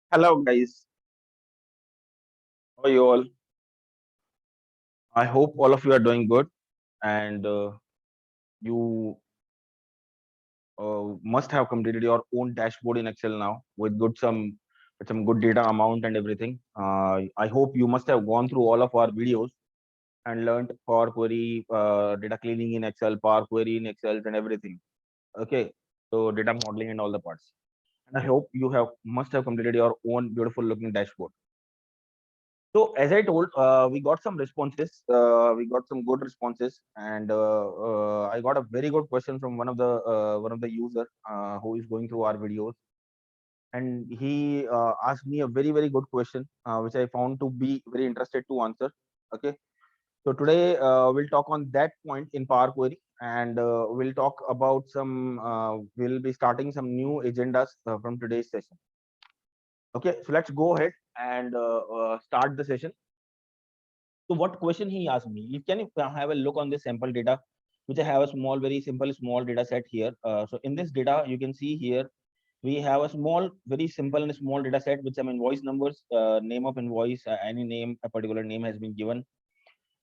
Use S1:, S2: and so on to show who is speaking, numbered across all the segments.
S1: Hello, guys. How are you all? I hope all of you are doing good, and you must have completed your own dashboard in Excel now with some good data amount and everything. I hope you must have gone through all of our videos and learned Power Query, data cleaning in Excel, Power Query in Excel, and everything. Okay, so data modeling and all the parts. And I hope you have must have completed your own beautiful looking dashboard. So as I told, we got some responses. We got some good responses, and I got a very good question from one of the user who is going through our videos, and he asked me a very good question, which I found to be very interested to answer. Okay, so today we'll talk on that point in Power Query, and we'll talk about some. We'll be starting some new agendas from today's session. Okay, so let's go ahead and start the session. So what question he asked me? You can have a look on this sample data, which I have a small, very simple, small data set here. So in this data, you can see here we have a small, very simple and small data set with some invoice numbers, name of invoice, any name, a particular name has been given,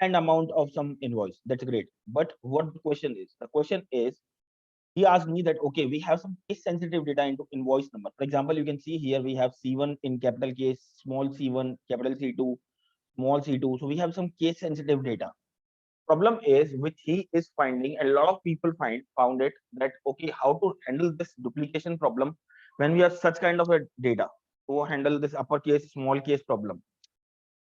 S1: and amount of some invoice. That's great. But what the question is? The question is he asked me that okay, we have some case sensitive data into invoice number. For example, you can see here we have C1 in capital case, small c1, capital C2, small c2. So we have some case sensitive data. Problem is which he is finding, and a lot of people found it, that okay, how to handle this duplication problem when we have such kind of a data, to handle this uppercase small case problem.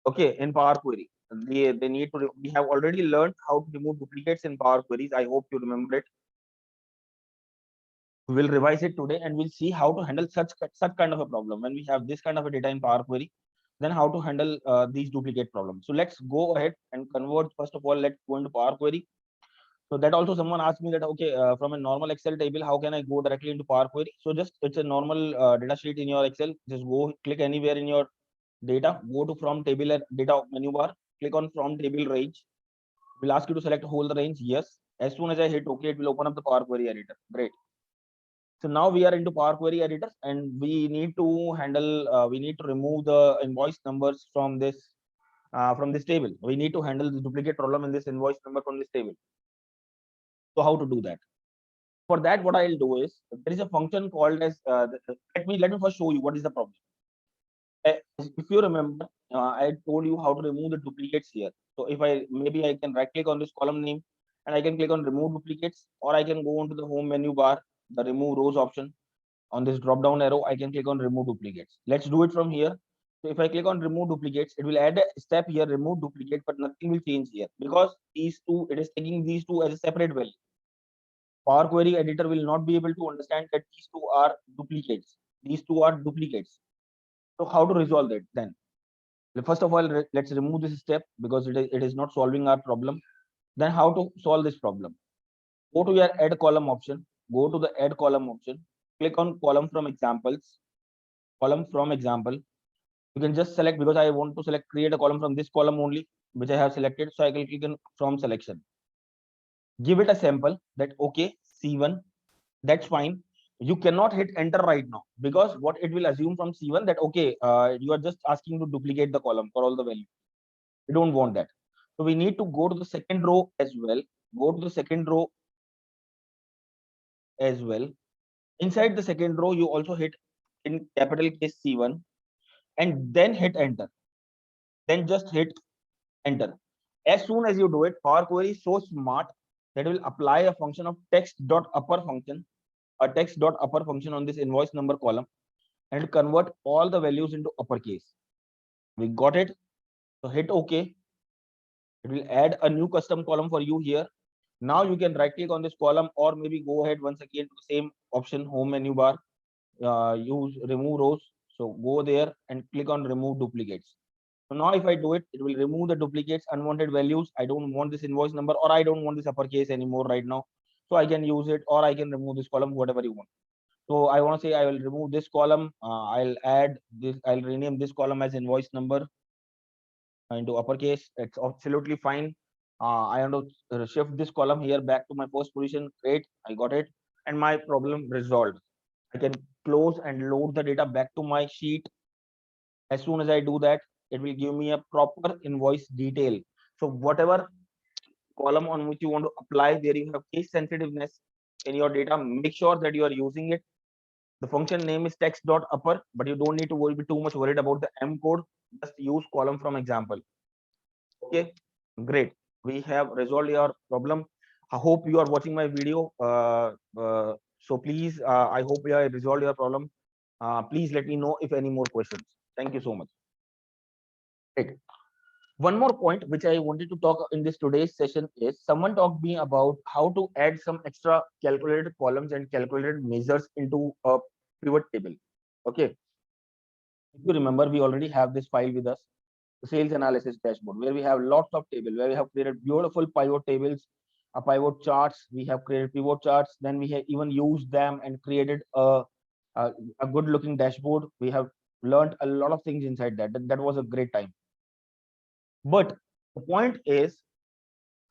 S1: Okay, in Power Query, they need to we have already learned how to remove duplicates in Power Queries. I hope you remember it. We will revise it today, and we'll see how to handle such kind of a problem when we have this kind of a data in Power Query. Then how to handle these duplicate problems. So let's go ahead and convert. First of all, let's go into Power Query. So that also someone asked me that okay, from a normal Excel table, how can I go directly into Power Query? So just it's a normal data sheet in your Excel. Just go click anywhere in your data, go to from table data menu bar, click on from table range. Will ask you to select whole the range. Yes. As soon as I hit OK, it will open up the Power Query editor. Great. So now we are into Power Query editor, and we need to handle. We need to remove the invoice numbers from this table. We need to handle the duplicate problem in this invoice number from this table. So how to do that? For that, what I'll do is there is a function called as let me first show you what is the problem. If you remember, I told you how to remove the duplicates here. So if I maybe I can right click on this column name and I can click on remove duplicates, or I can go into the home menu bar, the remove rows option. On this drop down arrow, I can click on remove duplicates. Let's do it from here. So if I click on remove duplicates, it will add a step here, remove duplicate, but nothing will change here because these two, it is taking these two as a separate value. Power Query editor will not be able to understand that these two are duplicates. These two are duplicates. So how to resolve it then? First of all, let's remove this step because it is not solving our problem. Then how to solve this problem? Go to your add column option. Go to the add column option. Click on column from examples. Column from example. You can just select, because I want to select create a column from this column only, which I have selected. So I can click on from selection. Give it a sample that okay, C1. That's fine. You cannot hit enter right now because what it will assume from C1 that okay, you are just asking to duplicate the column for all the value. We don't want that. So we need to go to the second row as well. Go to the second row as well. Inside the second row, you also hit in capital case C1 and then hit enter. Then just hit enter. As soon as you do it, Power Query is so smart that it will apply a function of text.upper function, a text.upper function on this invoice number column, and convert all the values into uppercase. We got it. So hit OK. It will add a new custom column for you here. Now you can right click on this column, or maybe go ahead once again to the same option, home menu bar, use remove rows. So go there and click on remove duplicates. So now if I do it, it will remove the duplicates, unwanted values. I don't want this invoice number, or I don't want this uppercase anymore right now. So I can use it, or I can remove this column, whatever you want. So I want to say I will remove this column. I'll add this. I'll rename this column as invoice number into uppercase. It's absolutely fine. I want to shift this column here back to my first position. Great, I got it, and my problem resolved. I can close and load the data back to my sheet. As soon as I do that, it will give me a proper invoice detail. So whatever column on which you want to apply, where you have case sensitiveness in your data, make sure that you are using it. The function name is text.upper, but you don't need to be too much worried about the M code. Just use column from example. Okay, great. We have resolved your problem. I hope you are watching my video. So please, I hope you have resolved your problem. Please let me know if any more questions. Thank you so much. Great. One more point which I wanted to talk in this today's session is someone talked me about how to add some extra calculated columns and calculated measures into a pivot table. Okay. If you remember, we already have this file with us, the sales analysis dashboard, where we have lots of tables, where we have created beautiful pivot tables, pivot charts. We have created pivot charts. Then we have even used them and created a, a good looking dashboard. We have learned a lot of things inside that. That was a great time. But the point is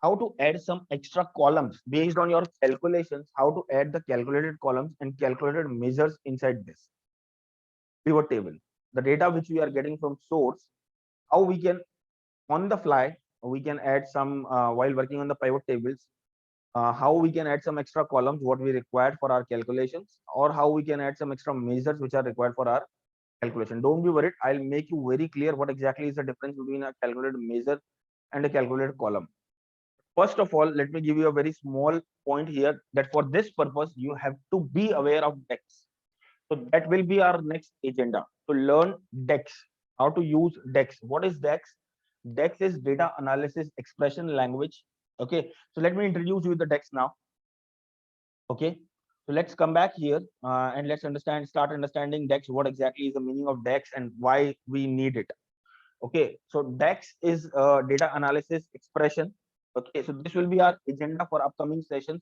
S1: how to add some extra columns based on your calculations, how to add the calculated columns and calculated measures inside this pivot table. The data which we are getting from source, how we can on the fly, we can add some while working on the pivot tables, how we can add some extra columns, what we required for our calculations, or how we can add some extra measures which are required for our calculation. Don't be worried. I'll make you very clear what exactly is the difference between a calculated measure and a calculated column. First of all, let me give you a very small point here that for this purpose, you have to be aware of DEX. So that will be our next agenda, to learn DEX, how to use DEX. What is DEX? DEX is data analysis expression language. Okay, so let me introduce you the DEX now. Okay, so let's come back here and let's start understanding DEX, what exactly is the meaning of DEX and why we need it. Okay, so DEX is data analysis expression. Okay, so this will be our agenda for upcoming sessions.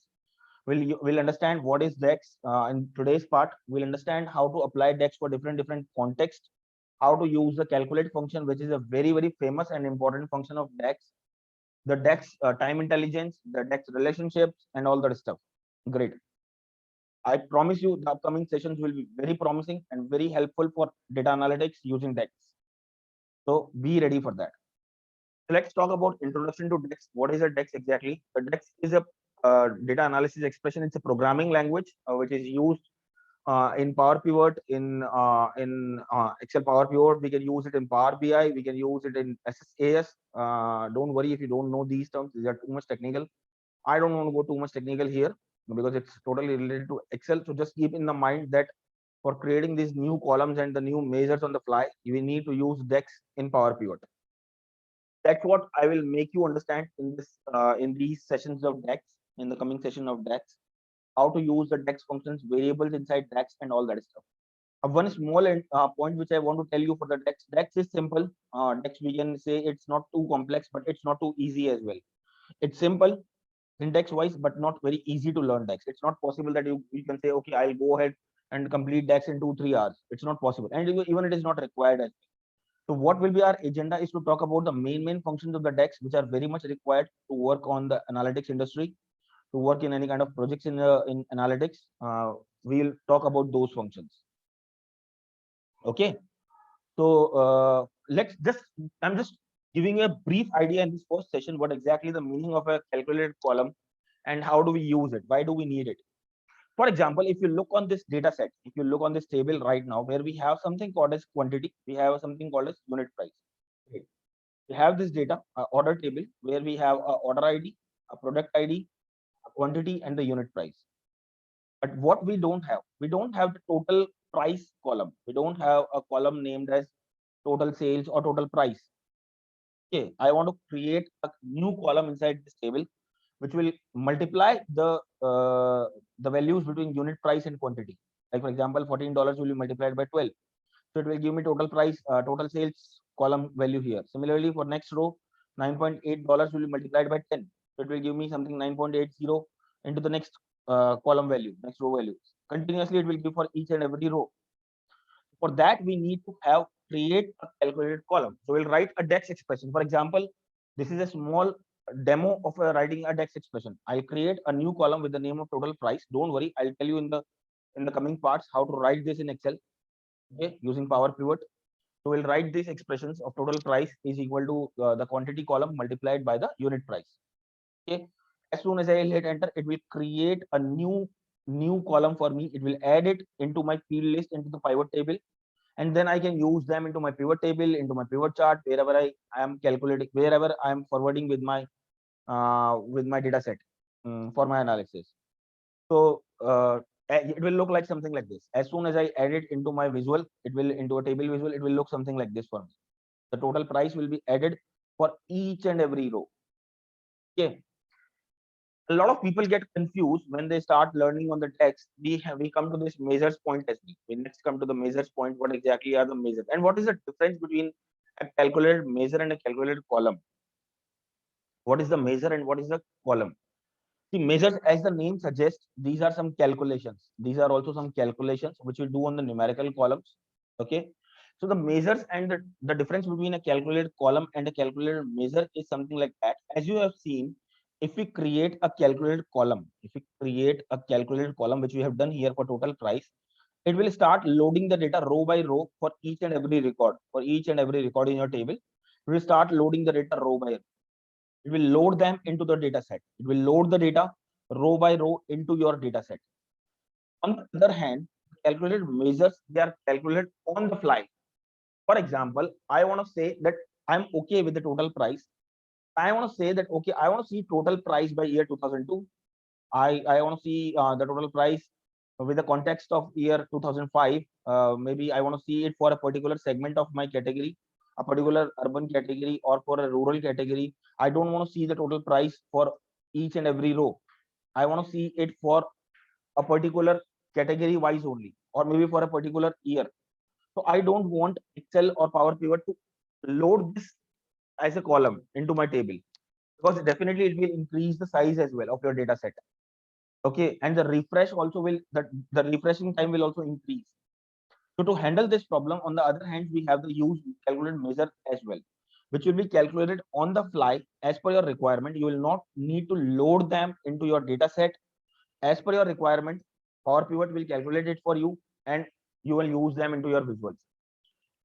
S1: We'll understand what is DEX in today's part. We'll understand how to apply DEX for different contexts, how to use the calculate function, which is a very famous and important function of DEX, the DEX time intelligence, the DEX relationships, and all that stuff. Great. I promise you the upcoming sessions will be very promising and very helpful for data analytics using DEX. So be ready for that. So let's talk about introduction to DEX. What is a DEX exactly? The DEX is a data analysis expression. It's a programming language which is used in Power Pivot, in Excel Power Pivot. We can use it in Power BI. We can use it in SSAS. Don't worry if you don't know these terms. These are too much technical. I don't want to go too much technical here because it's totally related to Excel. So just keep in the mind that for creating these new columns and the new measures on the fly, we need to use DEX in Power Pivot. That's what I will make you understand in this in these sessions of DEX, in the coming session of DEX, how to use the DEX functions, variables inside DEX, and all that stuff. One small point which I want to tell you for the DEX. DEX is simple. DEX, we can say it's not too complex, but it's not too easy as well. It's simple syntax wise, but not very easy to learn DEX. It's not possible that you can say, okay, I'll go ahead and complete DEX in 2-3 hours. It's not possible, and even it is not required as well. So what will be our agenda is to talk about the main functions of the DEX, which are very much required to work on the analytics industry, to work in any kind of projects in analytics. We'll talk about those functions. Okay. So I'm just giving you a brief idea in this first session, what exactly the meaning of a calculated column and how do we use it? Why do we need it? For example, if you look on this data set, if you look on this table right now, where we have something called as quantity, we have something called as unit price. Okay. We have this data order table where we have a order ID, a product ID, a quantity, and the unit price. But what we don't have the total price column. We don't have a column named as total sales or total price. Okay, I want to create a new column inside this table, which will multiply the values between unit price and quantity. Like for example, $14 will be multiplied by 12. So it will give me total price, total sales column value here. Similarly, for next row, $9.8 will be multiplied by 10. So it will give me something 9.80 into the next column value, next row value. Continuously, it will give for each and every row. For that, we need to have create a calculated column. So we'll write a DEX expression. For example, this is a small demo of writing a DEX expression. I'll create a new column with the name of total price. Don't worry, I'll tell you in the coming parts how to write this in Excel. Okay, using Power Pivot. So we'll write these expressions of total price is equal to the quantity column multiplied by the unit price. Okay. As soon as I hit enter, it will create a new column for me. It will add it into my field list into the pivot table, and then I can use them into my pivot table, into my pivot chart, wherever I am calculating, wherever I am forwarding with my data set for my analysis. So it will look like something like this. As soon as I add it into my visual, it will into a table visual, it will look something like this for me. The total price will be added for each and every row. Okay. A lot of people get confused when they start learning on the text. We come to this measures point as well. We next come to the measures point. What exactly are the measures, and what is the difference between a calculated measure and a calculated column? What is the measure and what is the column? See, measures, as the name suggests, these are some calculations. These are also some calculations which we do on the numerical columns. Okay. So the measures and the difference between a calculated column and a calculated measure is something like that. As you have seen, if we create a calculated column, which we have done here for total price, it will start loading the data row by row for each and every record. For each and every record in your table, it will start loading the data row by row. It will load them into the data set. It will load the data row by row into your data set. On the other hand, calculated measures, they are calculated on the fly. For example, I want to say that I'm okay with the total price. I want to say that, okay, I want to see total price by year 2002. I want to see the total price with the context of year 2005. Maybe I want to see it for a particular segment of my category, a particular urban category or for a rural category. I don't want to see the total price for each and every row. I want to see it for a particular category wise only, or maybe for a particular year. So I don't want Excel or Power Pivot to load this as a column into my table, because definitely it will increase the size as well of your data set. Okay, and the refresh also will, the refreshing time will also increase. So to handle this problem, on the other hand, we have the use calculated measure as well, which will be calculated on the fly as per your requirement. You will not need to load them into your data set as per your requirement. Power Pivot will calculate it for you, and you will use them into your visuals.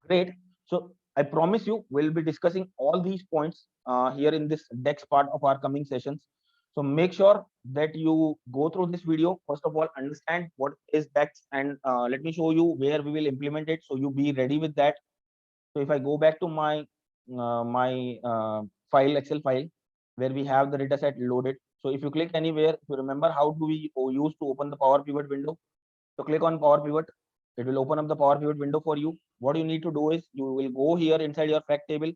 S1: Great. So I promise you, we'll be discussing all these points here in this next part of our coming sessions. So make sure that you go through this video. First of all, understand what is DEX, and let me show you where we will implement it. So you be ready with that. So if I go back to my file, Excel file, where we have the data set loaded. So if you click anywhere, if you remember how do we use to open the Power Pivot window. So click on Power Pivot. It will open up the Power Pivot window for you. What you need to do is you will go here inside your fact table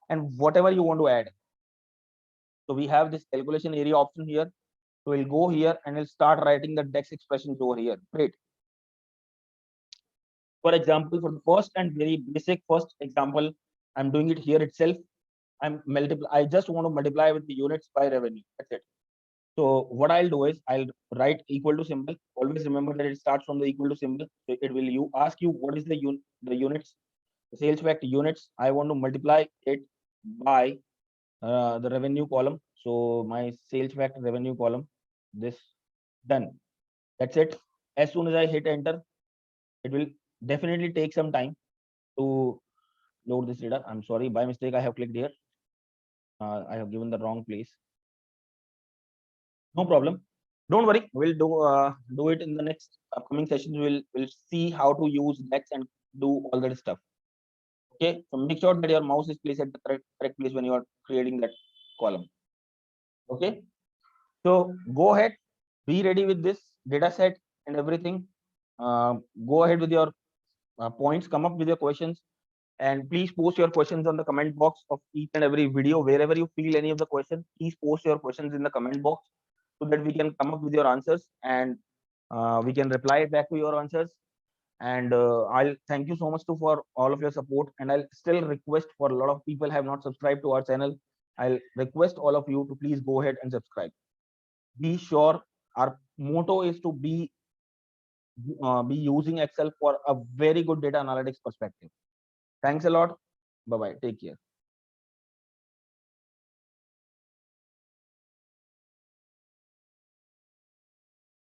S1: and whatever you want to add. So we have this calculation area option here. So we'll go here and we'll start writing the DEX expressions over here. Great. For example, for the first and very basic first example, I'm doing it here itself. I just want to multiply with the units by revenue. That's it. So what I'll do is I'll write equal to symbol. Always remember that it starts from the equal to symbol. So it will ask you what is the units, the sales fact units. I want to multiply it by the revenue column. So my sales fact revenue column, this, done. That's it. As soon as I hit enter, it will definitely take some time to load this data. I'm sorry, by mistake I have clicked here. I have given the wrong place. No problem. Don't worry. We'll do it in the next upcoming sessions. We'll see how to use DEX and do all that stuff. Okay. So make sure that your mouse is placed at the correct place when you are creating that column. Okay. So go ahead. Be ready with this data set and everything. Go ahead with your points. Come up with your questions. And please post your questions on the comment box of each and every video. Wherever you feel any of the questions, please post your questions in the comment box so that we can come up with your answers and we can reply back to your answers. And I'll thank you so much for all of your support. And I'll still request, for a lot of people have not subscribed to our channel, I'll request all of you to please go ahead and subscribe. Be sure, our motto is to be using Excel for a very good data analytics perspective. Thanks a lot. Bye bye. Take care.